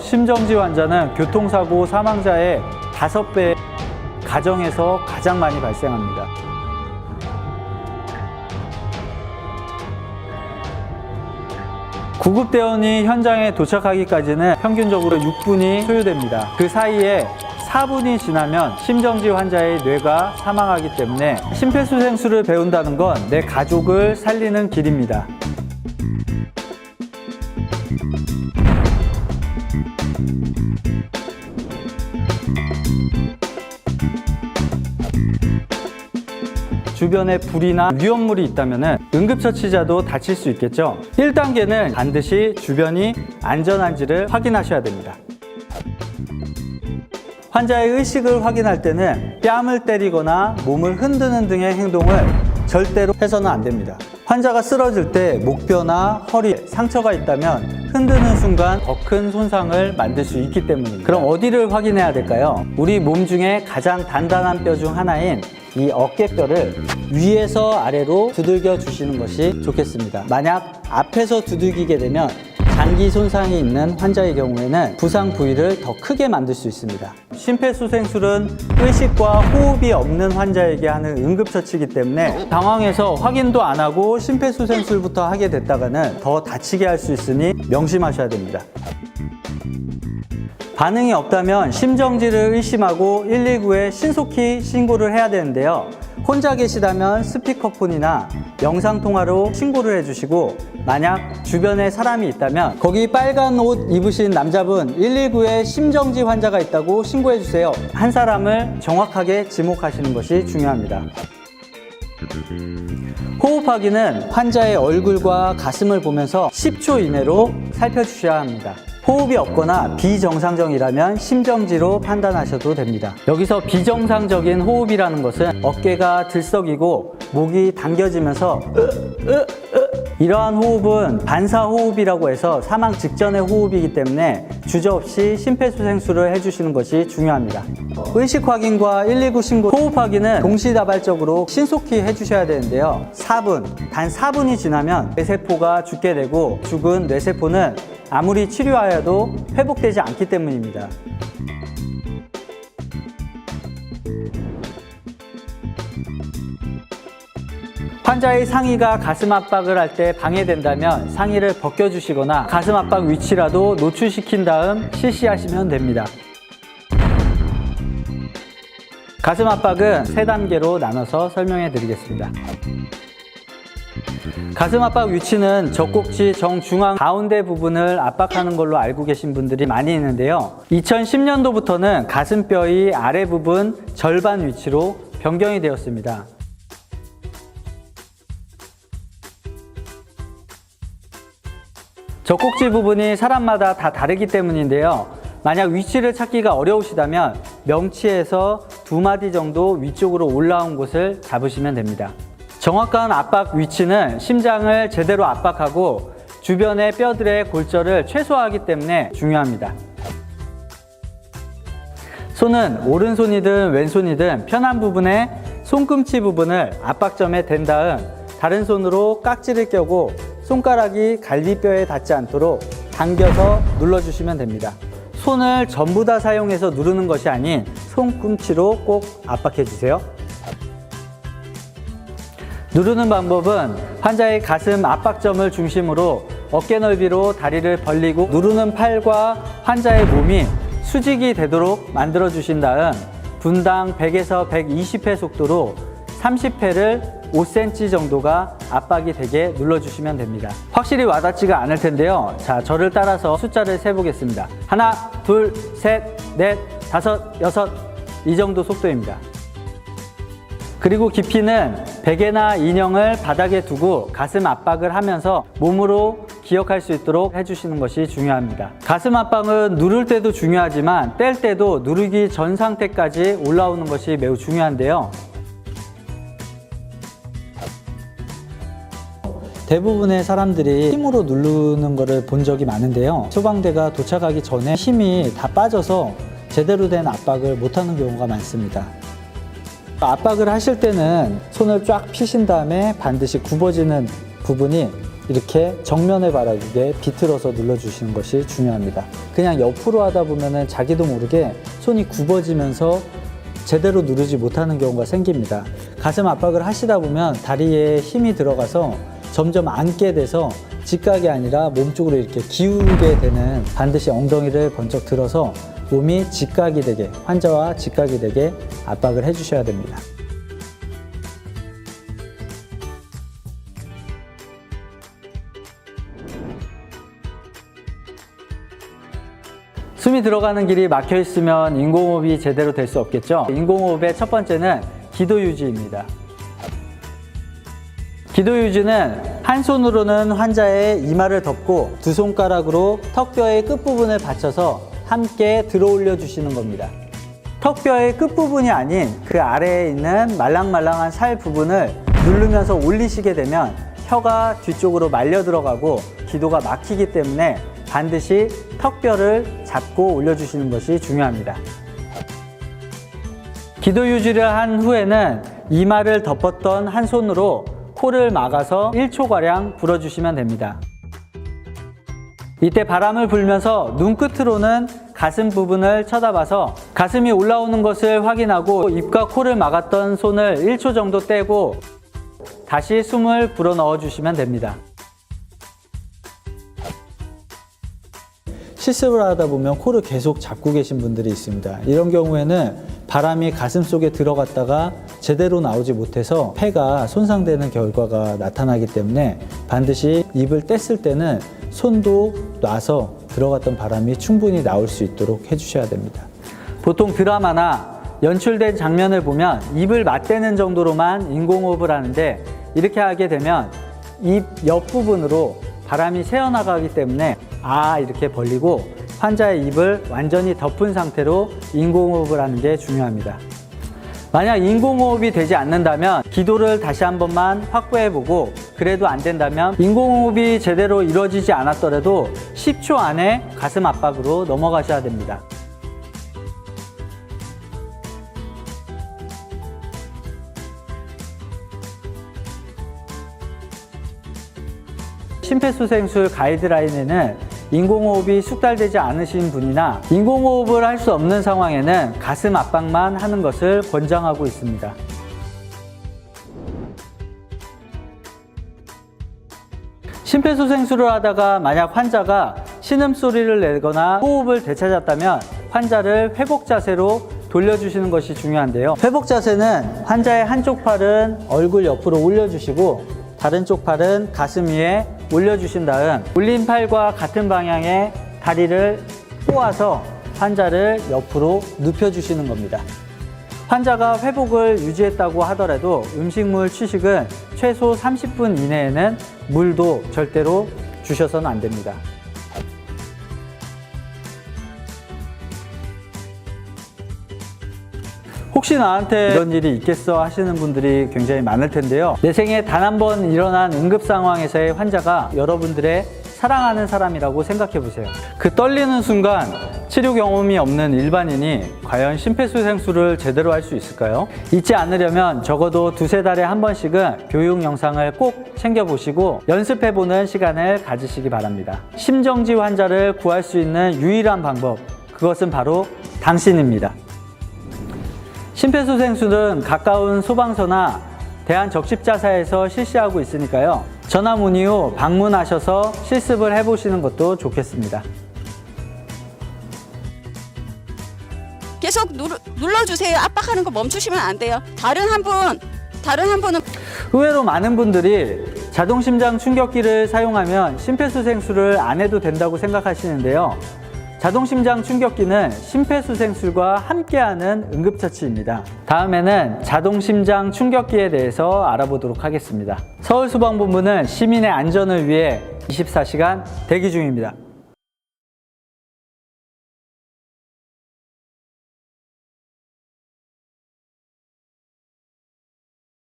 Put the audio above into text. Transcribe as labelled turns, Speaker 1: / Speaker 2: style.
Speaker 1: 심정지 환자는 교통사고 사망자의 5배 가정에서 가장 많이 발생합니다. 구급대원이 현장에 도착하기까지는 평균적으로 6분이 소요됩니다. 그 사이에 4분이 지나면 심정지 환자의 뇌가 사망하기 때문에 심폐소생술을 배운다는 건 내 가족을 살리는 길입니다. 주변에 불이나 위험물이 있다면 응급처치자도 다칠 수 있겠죠. 1단계는 반드시 주변이 안전한지를 확인하셔야 됩니다. 환자의 의식을 확인할 때는 뺨을 때리거나 몸을 흔드는 등의 행동을 절대로 해서는 안 됩니다. 환자가 쓰러질 때 목뼈나 허리에 상처가 있다면 흔드는 순간 더 큰 손상을 만들 수 있기 때문입니다. 그럼 어디를 확인해야 될까요? 우리 몸 중에 가장 단단한 뼈 중 하나인 이 어깨뼈를 위에서 아래로 두들겨 주시는 것이 좋겠습니다. 만약 앞에서 두들기게 되면 장기 손상이 있는 환자의 경우에는 부상 부위를 더 크게 만들 수 있습니다. 심폐소생술은 의식과 호흡이 없는 환자에게 하는 응급처치이기 때문에 당황해서 확인도 안 하고 심폐소생술부터 하게 됐다가는 더 다치게 할 수 있으니 명심하셔야 됩니다. 반응이 없다면 심정지를 의심하고 119에 신속히 신고를 해야 되는데요. 혼자 계시다면 스피커폰이나 영상통화로 신고를 해주시고, 만약 주변에 사람이 있다면 거기 빨간 옷 입으신 남자분 119에 심정지 환자가 있다고 신고해주세요. 한 사람을 정확하게 지목하시는 것이 중요합니다. 호흡하기는 환자의 얼굴과 가슴을 보면서 10초 이내로 살펴주셔야 합니다. 호흡이 없거나 비정상적이라면 심정지로 판단하셔도 됩니다. 여기서 비정상적인 호흡이라는 것은 어깨가 들썩이고 목이 당겨지면서 이러한 호흡은 반사호흡이라고 해서 사망 직전의 호흡이기 때문에 주저없이 심폐소생술을 해주시는 것이 중요합니다. 의식 확인과 119 신고, 호흡 확인은 동시다발적으로 신속히 해주셔야 되는데요. 단 4분이 지나면 뇌세포가 죽게 되고, 죽은 뇌세포는 아무리 치료하여도 회복되지 않기 때문입니다. 환자의 상의가 가슴 압박을 할 때 방해된다면 상의를 벗겨주시거나 가슴 압박 위치라도 노출시킨 다음 실시하시면 됩니다. 가슴 압박은 3단계로 나눠서 설명해 드리겠습니다. 가슴 압박 위치는 젖꼭지 정중앙 가운데 부분을 압박하는 걸로 알고 계신 분들이 많이 있는데요. 2010년도부터는 가슴뼈의 아래 부분 절반 위치로 변경이 되었습니다. 젖꼭지 부분이 사람마다 다 다르기 때문인데요. 만약 위치를 찾기가 어려우시다면 명치에서 2마디 정도 위쪽으로 올라온 곳을 잡으시면 됩니다. 정확한 압박 위치는 심장을 제대로 압박하고 주변의 뼈들의 골절을 최소화하기 때문에 중요합니다. 손은 오른손이든 왼손이든 편한 부분에 손꿈치 부분을 압박점에 댄 다음 다른 손으로 깍지를 껴고 손가락이 갈비뼈에 닿지 않도록 당겨서 눌러주시면 됩니다. 손을 전부 다 사용해서 누르는 것이 아닌 손꿈치로 꼭 압박해주세요. 누르는 방법은 환자의 가슴 압박점을 중심으로 어깨 넓이로 다리를 벌리고 누르는 팔과 환자의 몸이 수직이 되도록 만들어 주신 다음 분당 100에서 120회 속도로 30회를 5cm 정도가 압박이 되게 눌러주시면 됩니다. 확실히 와닿지가 않을 텐데요. 자, 저를 따라서 숫자를 세보겠습니다. 하나, 둘, 셋, 넷, 다섯, 여섯, 이 정도 속도입니다. 그리고 깊이는 베개나 인형을 바닥에 두고 가슴 압박을 하면서 몸으로 기억할 수 있도록 해주시는 것이 중요합니다. 가슴 압박은 누를 때도 중요하지만 뗄 때도 누르기 전 상태까지 올라오는 것이 매우 중요한데요. 대부분의 사람들이 힘으로 누르는 것을 본 적이 많은데요. 소방대가 도착하기 전에 힘이 다 빠져서 제대로 된 압박을 못하는 경우가 많습니다. 압박을 하실 때는 손을 쫙 펴신 다음에 반드시 굽어지는 부분이 이렇게 정면에 바라보게 비틀어서 눌러주시는 것이 중요합니다. 그냥 옆으로 하다 보면은 자기도 모르게 손이 굽어지면서 제대로 누르지 못하는 경우가 생깁니다. 가슴 압박을 하시다 보면 다리에 힘이 들어가서 점점 앉게 돼서 직각이 아니라 몸 쪽으로 이렇게 기울게 되는, 반드시 엉덩이를 번쩍 들어서 몸이 직각이 되게, 환자와 직각이 되게 압박을 해주셔야 됩니다. 숨이 들어가는 길이 막혀 있으면 인공호흡이 제대로 될 수 없겠죠. 인공호흡의 첫 번째는 기도 유지입니다. 기도 유지는 한 손으로는 환자의 이마를 덮고 두 손가락으로 턱뼈의 끝부분을 받쳐서 함께 들어 올려 주시는 겁니다. 턱뼈의 끝부분이 아닌 그 아래에 있는 말랑말랑한 살 부분을 누르면서 올리시게 되면 혀가 뒤쪽으로 말려 들어가고 기도가 막히기 때문에 반드시 턱뼈를 잡고 올려주시는 것이 중요합니다. 기도 유지를 한 후에는 이마를 덮었던 한 손으로 코를 막아서 1초가량 불어주시면 됩니다. 이때 바람을 불면서 눈끝으로는 가슴 부분을 쳐다봐서 가슴이 올라오는 것을 확인하고 입과 코를 막았던 손을 1초 정도 떼고 다시 숨을 불어 넣어주시면 됩니다. 실습을 하다 보면 코를 계속 잡고 계신 분들이 있습니다. 이런 경우에는 바람이 가슴 속에 들어갔다가 제대로 나오지 못해서 폐가 손상되는 결과가 나타나기 때문에 반드시 입을 뗐을 때는 손도 놔서 들어갔던 바람이 충분히 나올 수 있도록 해주셔야 됩니다. 보통 드라마나 연출된 장면을 보면 입을 맞대는 정도로만 인공호흡을 하는데, 이렇게 하게 되면 입 옆부분으로 바람이 새어나가기 때문에 이렇게 벌리고 환자의 입을 완전히 덮은 상태로 인공호흡을 하는 게 중요합니다. 만약 인공호흡이 되지 않는다면 기도를 다시 한 번만 확보해보고, 그래도 안 된다면 인공호흡이 제대로 이루어지지 않았더라도 10초 안에 가슴 압박으로 넘어가셔야 됩니다. 심폐소생술 가이드라인에는 인공호흡이 숙달되지 않으신 분이나 인공호흡을 할 수 없는 상황에는 가슴 압박만 하는 것을 권장하고 있습니다. 심폐소생술을 하다가 만약 환자가 신음소리를 내거나 호흡을 되찾았다면 환자를 회복 자세로 돌려주시는 것이 중요한데요. 회복 자세는 환자의 한쪽 팔은 얼굴 옆으로 올려주시고 다른 쪽 팔은 가슴 위에 올려주신 다음 올린 팔과 같은 방향의 다리를 꼬아서 환자를 옆으로 눕혀주시는 겁니다. 환자가 회복을 유지했다고 하더라도 음식물 취식은 최소 30분 이내에는 물도 절대로 주셔서는 안 됩니다. 혹시 나한테 이런 일이 있겠어 하시는 분들이 굉장히 많을 텐데요. 내 생에 단 한 번 일어난 응급 상황에서의 환자가 여러분들의 사랑하는 사람이라고 생각해 보세요. 그 떨리는 순간 치료 경험이 없는 일반인이 과연 심폐소생술을 제대로 할 수 있을까요? 잊지 않으려면 적어도 두세 달에 한 번씩은 교육 영상을 꼭 챙겨보시고 연습해보는 시간을 가지시기 바랍니다. 심정지 환자를 구할 수 있는 유일한 방법, 그것은 바로 당신입니다. 심폐소생술은 가까운 소방서나 대한적십자사에서 실시하고 있으니까요. 전화 문의 후 방문하셔서 실습을 해보시는 것도 좋겠습니다.
Speaker 2: 계속 눌러주세요. 압박하는 거 멈추시면 안 돼요. 다른 한 분은
Speaker 1: 의외로 많은 분들이 자동심장 충격기를 사용하면 심폐소생술을 안 해도 된다고 생각하시는데요. 자동심장 충격기는 심폐소생술과 함께하는 응급처치입니다. 다음에는 자동심장 충격기에 대해서 알아보도록 하겠습니다. 서울소방본부는 시민의 안전을 위해 24시간 대기 중입니다.